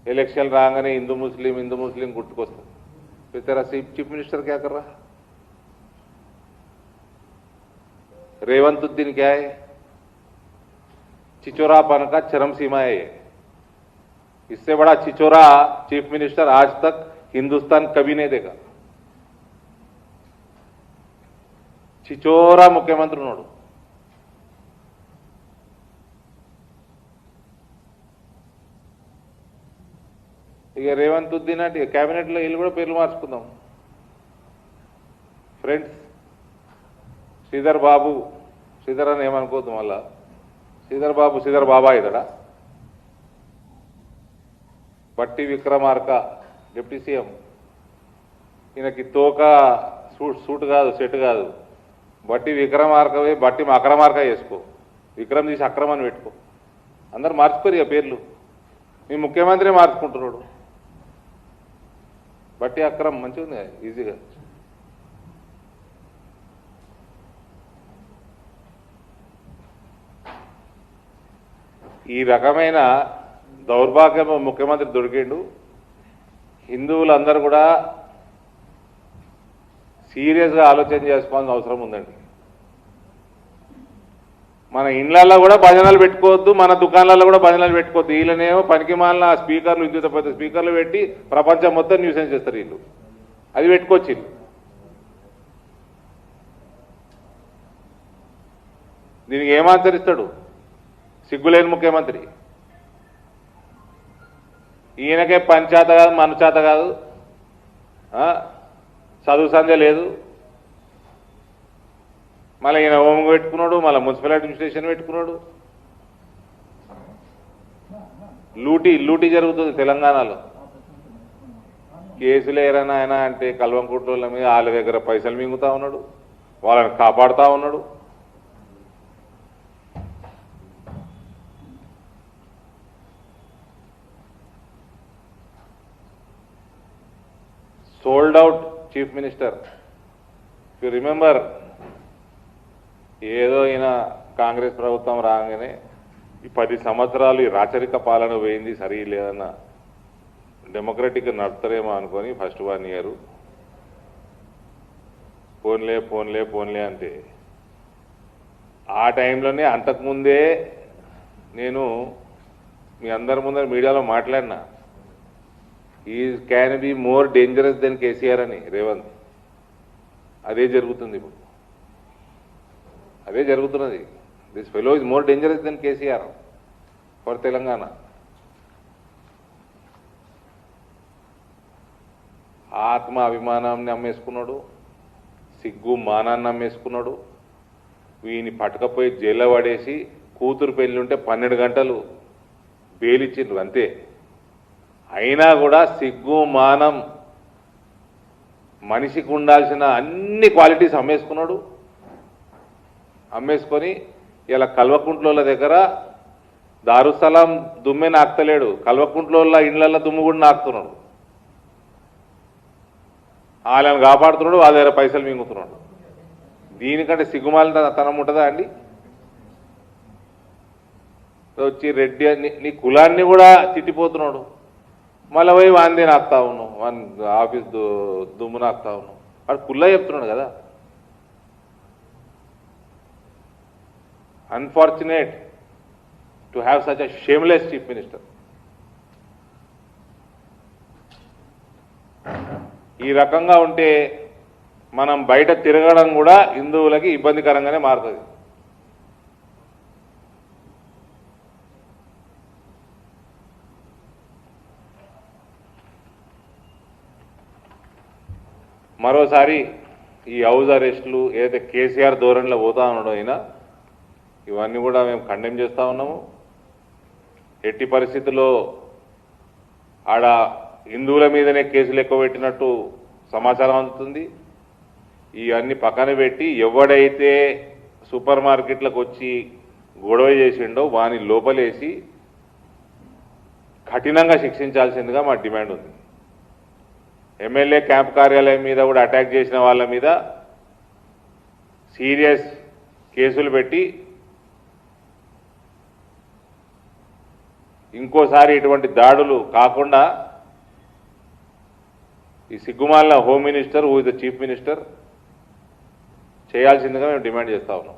Election रागाने हिंदू मुस्लिम गुट्टुकोस्ता फिर तेरा चीफ मिनिस्टर क्या कर रहा? रेवंतुद्दीन क्या है? चिचोरापन का चरम सीमा है ये। इससे बड़ा चिचोरा चीफ मिनिस्टर आज तक हिंदुस्तान कभी नहीं देखा। चिचोरा मुख्यमंत्री उन्नाडु। ఇక రేవంతుద్దీన్ అంటే క్యాబినెట్లో వీళ్ళు కూడా పేర్లు మార్చుకుందాం. ఫ్రెండ్స్ శ్రీధర్ బాబు, శ్రీధర్ అని ఏమనుకోవద్దు మళ్ళా, శ్రీధర్ బాబు శ్రీధర్ బాబా ఇతడా? బట్టి విక్రమార్క డిప్యూటీ సీఎం, ఈయనకి తోక సూట్ కాదు, సెట్ కాదు. బట్టి విక్రమార్కవే బట్టి అక్రమార్క చేసుకో, విక్రమ్ తీసి అక్రమాన్ని పెట్టుకో. అందరు మార్చుకోరు ఇక పేర్లు. మీ ముఖ్యమంత్రి మార్చుకుంటున్నాడు. బట్టి అక్రమ్ మంచిగా ఉంది ఈజీగా. ఈ రకమైన దౌర్భాగ్య ముఖ్యమంత్రి దొరికిండు. హిందువులందరూ కూడా సీరియస్గా ఆలోచన చేసుకోవాల్సిన అవసరం ఉందండి. మన ఇండ్లలో కూడా భజనలు పెట్టుకోవద్దు, మన దుకాణాలలో కూడా భజనలు పెట్టుకోవద్దు. వీళ్ళనేమో పనికి మాలిన స్పీకర్లు, విద్యుత్ పెద్ద స్పీకర్లు పెట్టి ప్రపంచం మొత్తం న్యూసెన్స్ చేస్తారు వీళ్ళు. అది పెట్టుకోవచ్చు వీళ్ళు. దీనికి ఏమాచరిస్తాడు సిగ్గులేని ముఖ్యమంత్రి? ఈయనకే పంచాత కాదు, మనుచాత కాదు, చదువు సంధ్య లేదు. మళ్ళీ ఈయన హోమ్ పెట్టుకున్నాడు, మళ్ళీ మున్సిపల్ అడ్మినిస్ట్రేషన్ పెట్టుకున్నాడు. లూటీ జరుగుతుంది తెలంగాణలో. కేసులు ఏరైనా ఆయన అంటే కల్వంకుట్ల మీద వాళ్ళ దగ్గర పైసలు మింగుతా ఉన్నాడు, వాళ్ళని కాపాడుతూ ఉన్నాడు. Sold out chief minister. You remember, ఏదో ఈయన కాంగ్రెస్ ప్రభుత్వం రాగానే ఈ 10 సంవత్సరాలు ఈ రాచరిక పాలన పోయింది, సరిలేదన్న డెమోక్రటిక్ నడుపుతారేమో అనుకొని ఫస్ట్ 1 year ఫోన్లే అంటే ఆ టైంలోనే అంతకుముందే నేను మీ అందరి ముందర మీడియాలో మాట్లాడినా, ఈ can be more dangerous than KCR అని రేవంత్. అదే జరుగుతుంది ఇప్పుడు, అదే జరుగుతున్నది. This fellow is more dangerous than KCR for Telangana. ఆత్మ అభిమానాన్ని అమ్మేసుకున్నాడు, సిగ్గు మానాన్ని అమ్మేసుకున్నాడు. వీని పట్టుకపోయి జైల్లో పడేసి కూతురు పెళ్లి ఉంటే 12 గంటలు బెయిలిచ్చిండ్రు అంతే. అయినా కూడా సిగ్గు మానం, మనిషికి ఉండాల్సిన అన్ని క్వాలిటీస్ అమ్మేసుకున్నాడు. అమ్మేసుకొని ఇలా కల్వకుంట్లోళ్ళ దగ్గర దారుసలాం దుమ్మే నాకుతలేడు, కల్వకుంట్లోళ్ళ ఇండ్ల దుమ్ము కూడా నాకుతున్నాడు. వాళ్ళని కాపాడుతున్నాడు, వాళ్ళ దగ్గర పైసలు మింగుతున్నాడు. దీనికంటే సిగ్గుమాలిన తనం ఉంటుందా అండి? వచ్చి రెడ్డి నీ కులాన్ని కూడా తిట్టిపోతున్నాడు. మళ్ళీ పోయి వాందే నాకుతా ఉన్నావు, ఆఫీస్ దుమ్ము నాకుతా ఉన్నావు. వాడు కుల్లా చెప్తున్నాడు కదా. Unfortunate to have such a shameless chief minister. ఈ రకంగా ఉంటే మనం బయట తిరగడం కూడా హిందువులకి ఇబ్బందికరంగానే మారుతుంది. మరోసారి ఈ హౌస్ అరెస్టులు ఏదైతే కేసీఆర్ ధోరణిలో పోతా ఉన్నాడో అయినా ఇవన్నీ కూడా మేము కండెమ్ చేస్తూ ఉన్నాము. ఎట్టి పరిస్థితుల్లో ఆడ హిందువుల మీదనే కేసులు ఎక్కువ పెట్టినట్టు సమాచారం అందుతుంది. ఇవన్నీ పక్కన పెట్టి ఎవడైతే సూపర్ మార్కెట్లకు వచ్చి గొడవ చేసిండో వాని లోపలేసి కఠినంగా శిక్షించాల్సిందిగా మా డిమాండ్ ఉంది. ఎమ్మెల్యే క్యాంప్ కార్యాలయం మీద కూడా అటాక్ చేసిన వాళ్ళ మీద సీరియస్ కేసులు పెట్టి ఇంకోసారి ఇటువంటి దాడులు కాకుండా ఈ సిగ్గుమాలిన home minister who is the chief minister చేయాల్సిందిగా మేము డిమాండ్ చేస్తా ఉన్నాం.